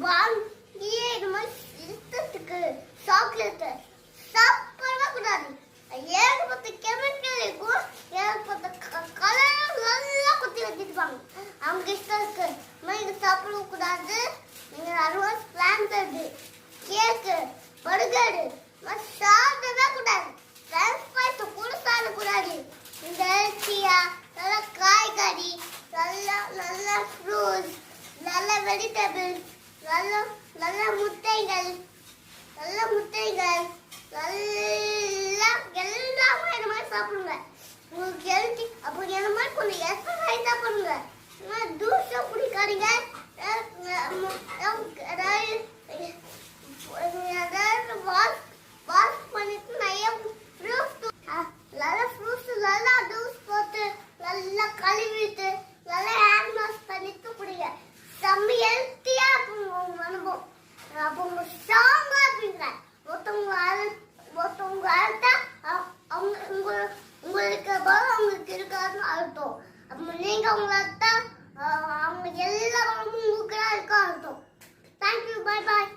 வாங்கியே இது மாதிரி இஷ்டத்துக்கு சாக்லேட்டு சாப்பிடவே கூடாது. ஏகப்பட்ட கெமிக்கல் இருக்கும், ஏகப்பட்ட கலர் நல்லா குத்தி வச்சிருப்பாங்க. அவங்க இஷ்டத்துக்கு இது சாப்பிட கூடாது. நீங்க அட்வான்ஸ் பிளான் தருது கேக்கு பர்கரு சாப்பிடவே கூடாது. ஃப்ரெஞ்ச் ஃப்ரைஸ் கூட சாப்பிடக்கூடாது. இந்த அரிசியா நல்ல காய்கறி நல்ல நல்ல ஃப்ரூட்ஸ் நல்ல வெஜிடபிள்ஸ் நல்ல நல்ல முட்டைகள் நல்ல முட்டைகள் எல்லாம் எல்லாமே இந்த மாதிரி சாப்பிடுங்க. உங்களுக்கு ஹெல்த்தி. அப்போ இந்த மாதிரி கொஞ்சம் எக்ஸசைஸ் சாப்பிடுங்க. ஜூஸும் குடிக்காதீங்க. வாஷ் பண்ணிட்டு நிறைய ஃப்ரூட்ஸ் நல்லா ஜூஸ் போட்டு நல்லா கழுவிட்டு நல்லா ஹேண்ட் வாஷ் பண்ணிட்டு குடிங்க. செம்ம ஹெல்த்தியா இருக்கும் உங்க அனுபவம். அப்போ உங்க ஸ்ட்ராங்கா இருப்பீங்க. ஒருத்தவங்க அழுத்தா அவங்க உங்களுக்கு பலம் அவங்களுக்கு இருக்காதுன்னு அர்த்தம். அப்போ நீங்க அவங்களை அழுத்தா அவங்க எல்லா பலமும் உங்களுக்கு தான் இருக்கா அர்த்தம். தேங்க்யூ. Bye bye.